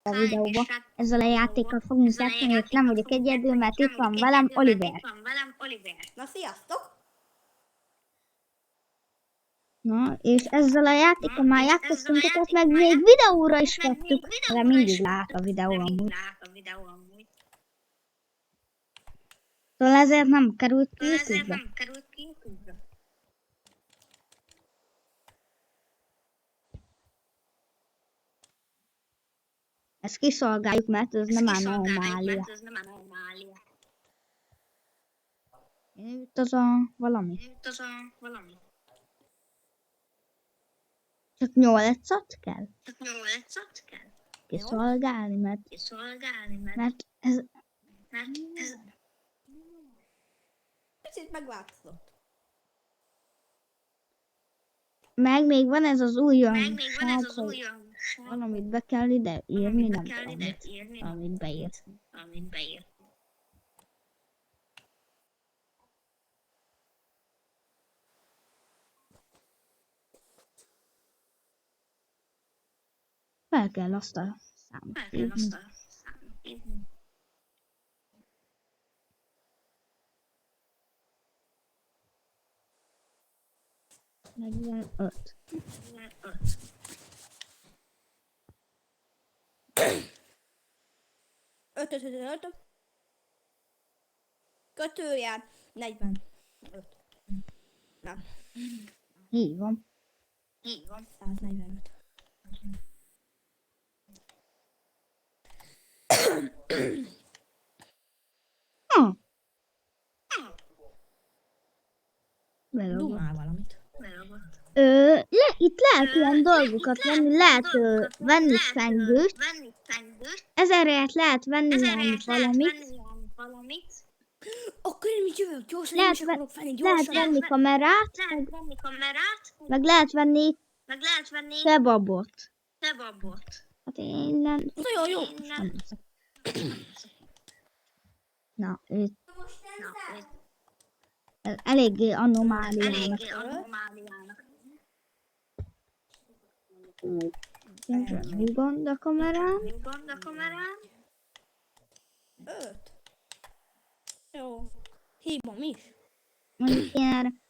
a videóba. Ezzel a játékkal fogunk játszani, és nem vagyok egyedül, mert itt van velem Oliver. Na, sziasztok! Na, és ezzel a játékkal már játszottunk, tehát meg még videóra is vettük, de mindig lát a videó amúgy. Szóval ezért nem került ki YouTube-ra. Ezt kiszolgáljuk, mert ez nem áll normália. Itt az a valami. Csak 8-at kell? Kiszolgálni, mert ez... Picit megváltozott. Meg még van ez az újdonság, hogy valamit be kell ide írni, nem tudom mit, amit beírt. Fel kell azt a számot írni. 45. Öt. Kötőjel 45. Nem. Így van. 145. Dumál valamit. Itt lehet ilyen dolgokat venni, lehet venni fengőt, 1000-ért lehet venni valamit, Akkor én mit jövök? Gyorsan én is akarok venni, gyorsan. lehet venni kamerát, meg lehet venni kebabot. Hát én nem... Nagyon jó. Na, itt... Ez eléggé anomáliának. Mi gond a kamerán? 5. Jó. Hívom is. Mondjuk ilyen...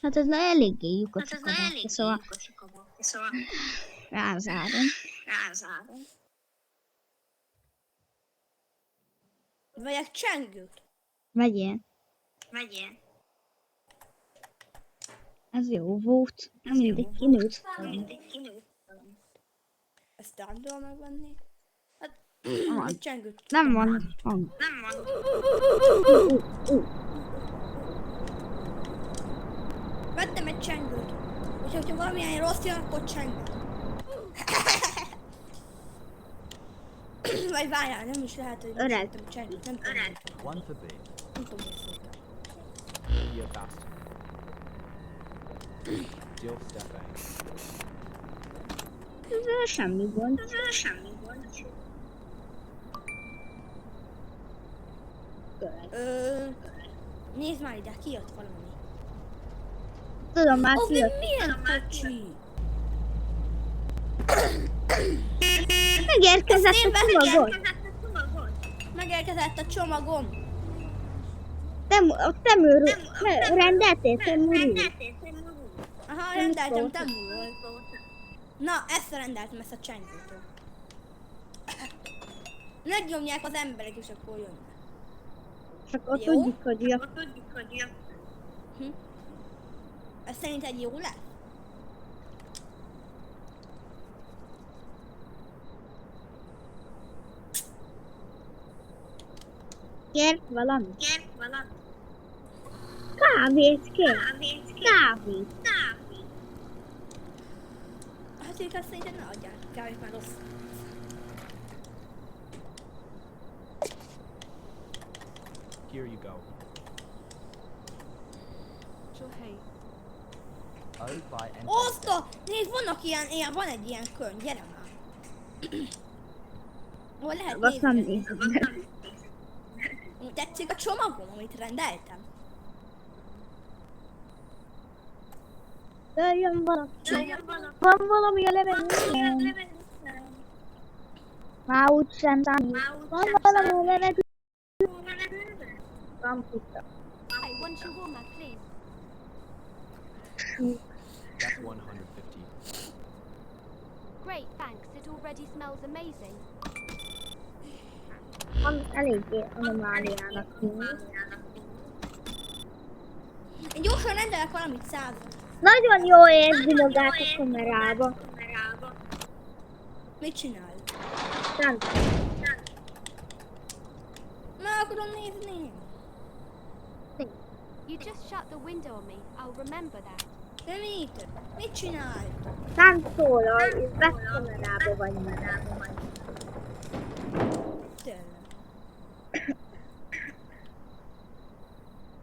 Hát ez eléggé lyukas a kabátja, szóval... Rázárom. Vegyek csengőt. Vegyél. Ez jó volt. Nem mindig kinőtt. Ezt nem tudom megvenni. Hát, egy csengőt. Nem van hang. Vettem egy csengőt. És hogyha valamilyen rossz jön, akkor cseng. Vagy várjál, nem is lehet, hogy Öreg. vettem csengőt. Nem tudom. One for B. Nem tudom, hogy szóltam. Your bastard. Jill Stefan. Ez semmi gond. Nézd már ide, kijött valami. Tudom, már Ó, kijött. de milyen kocsi? Megérkezett Ezt én a csomagod. Megérkezett a csomagom. Rendeltél, te murú. Aha, rendeltem, te volt. Na, ezt rendeltem, ezt a csengőtől. Megnyomják az emberek, és akkor jönnek. Csak ott Jó. tudjuk, hogy jött. Ez szerinted jó lesz? Kért valamit? Kávét kér. Kávét. Hát ők azt szerintem ne adják. Kávét már rossz. Here you go. Oh, by and Oszta! Nézd, vannak van egy ilyen könyv, gyere már. Hol lehet Azt nem nézni? nézem. Tetszik a csomagom, amit rendeltem? Jöjjön valaki. Van valami a levegőben. Már úgysem számít. Van valami a levegőben. Nem tudtam. Hi, one shawarma, please. That's 150. Great, thanks. It already smells amazing. Eléggé anomáliának tűnik. Én gyorsan rendelek valamit 100. Nagyon jó érzi magát a kamerába. Mit csinál? Nem. Meg akarom nézni. You just shut the window on me. I'll remember that. De mit? Mit csinál? Táncolol, és webkamerába vagy már. Tényleg.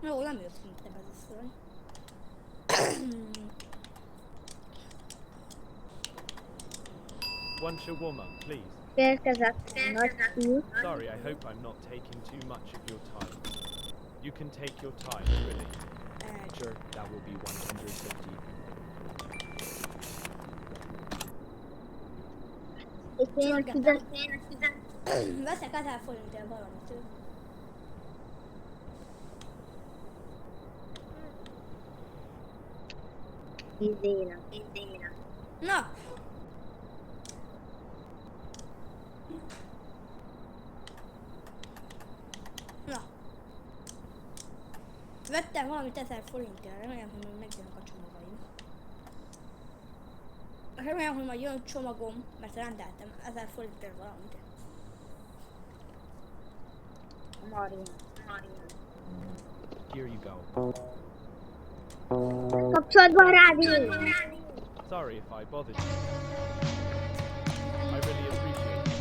Jó, nem jött ki te ez a szörny. One shawarma, please. Érkezett a nagy fiú. Sorry, I hope I'm not taking too much of your time. You can take your time, really. Sure, that will be 150. És én fizet. Veszek 1000 forintért valamit. Izének. Na! Na! Vettem valamit 1000 forintért, remélem, hogy majd megjönnek a csomagaim. Remélem, hogy majd jön csomagom, mert rendeltem 1000 forintért valamit. Marian. Here you go. Kapcsolatban rádió. Sorry if I bothered you. I really appreciate it.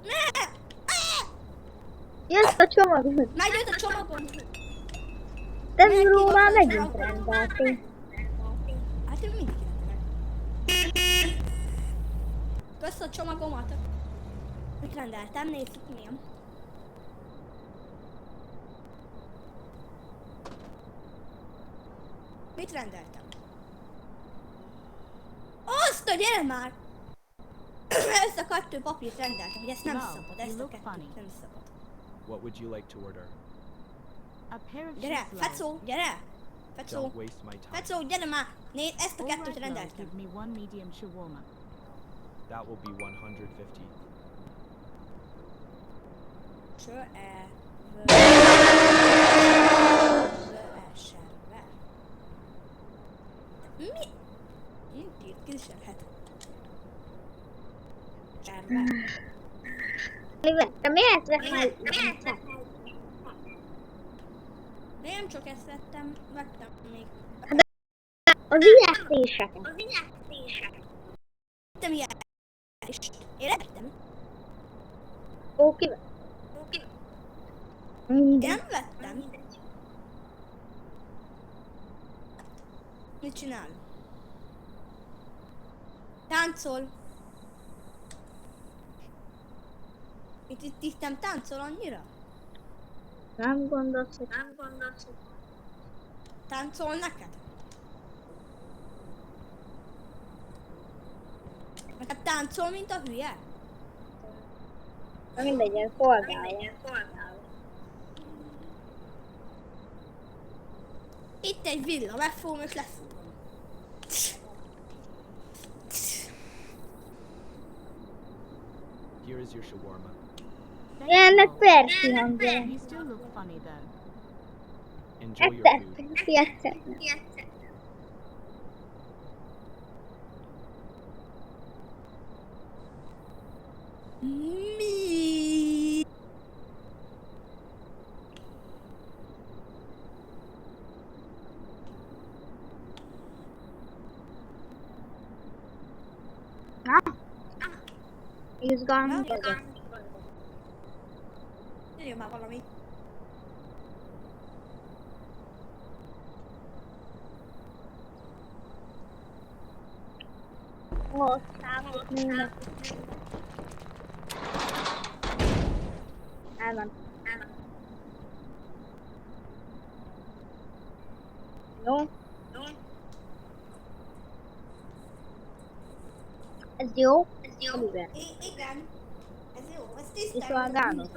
Ne! Jött a csomag. Megjött a csomagom! De már megint rendelték. Hát ő mindig rendelek. Kösz a csomagomat. Mit rendeltem? Nézzük milyen. Mit rendeltem? Azt a gyere már! Ezt a 2 papírt rendeltem, hogy ezt nem Wow, szabad, you ezt a look 2 funny. nem szabad. What would you like to order? A pair of Gyere, shoes low. Fecó, gyere! Fecó, Don't waste my time. Fecó, gyere már! Nézd, ezt a All 2-t right, low, rendeltem. give me one medium shawarma. That will be 150. Sör, serve. Mi? Mindkét kísérhet. Serve. Te miért veszel? De nem csak ezt vettem, vettem még. Az ijesztéseket. Vettem ilyen is. Én vettem. Oké. Én nem vettem. Mit csinál? Táncol. Itt nem táncol annyira? Nem gondolsz, hogy Táncol neked? Neked táncol, mint a hülye? na mindegy, ilyen szolgálja. Itt egy villa, megfogom és lefúrom. Here is your shawarma. Thank Ennek you. persi hangja. You still look funny though. Enjoy your food. Egyszer. Mi? Izgalmas vagyok. Jöjjön már valami. Ó, számot nőnek. Elment. Jó. Ez jó? Oliver. Igen. Ez jó, ez tiszta. Kiszolgálod?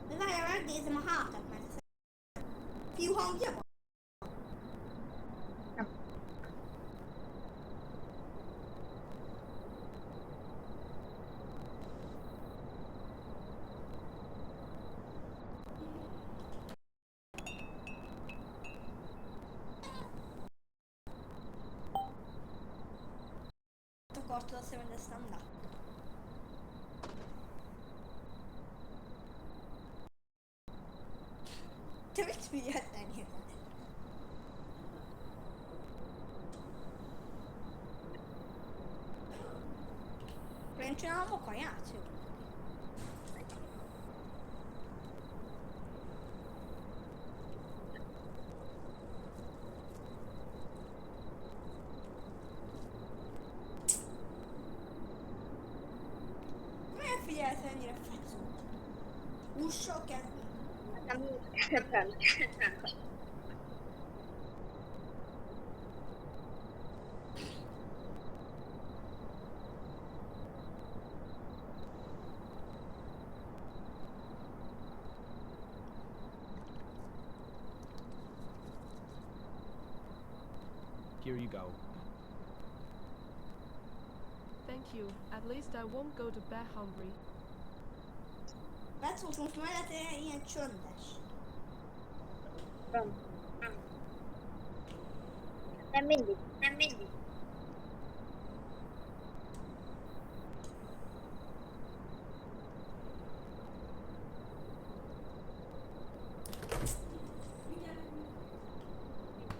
De várjál, megnézem a hátat, mert fiú hangja van. Akartad azt, hogy ezt nem lát. Te mit figyelsz ennyire? Én csinálom a kaját? Miért figyelsz ennyire fecó? Hússal kezdve. Here you go. Thank you. At least I won't go to bed hungry. Fecós, most már lehet ilyen csöndes. Nem mindig.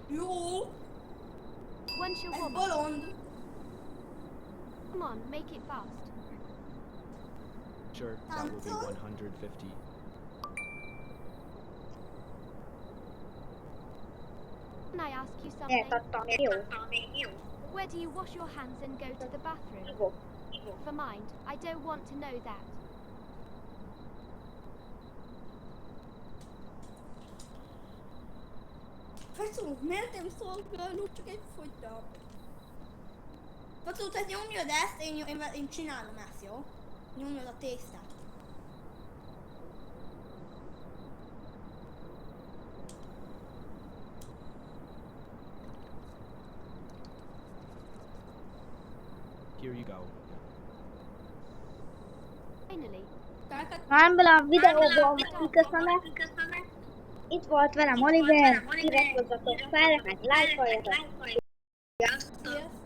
Jó, Once you're ez warm up, bolond. come on, make it fast. Sure, that will be Cancel. 150. Can I ask you something? Elkaptam, jó. Where do you wash your hands and go to the bathroom? Hívok. For mind, I don't want to know that. Fecó, miért nem szolgálunk csak egy fogytam? Fecó, te nyomjad ezt, én csinálom ezt, jó? Nyomjad a tésztát. Here you go. Finally, Ha ebből a videóból kiköszönök, itt volt velem Oliver, iratkozzatok fel, meg lájkoljatok. Sziasztok!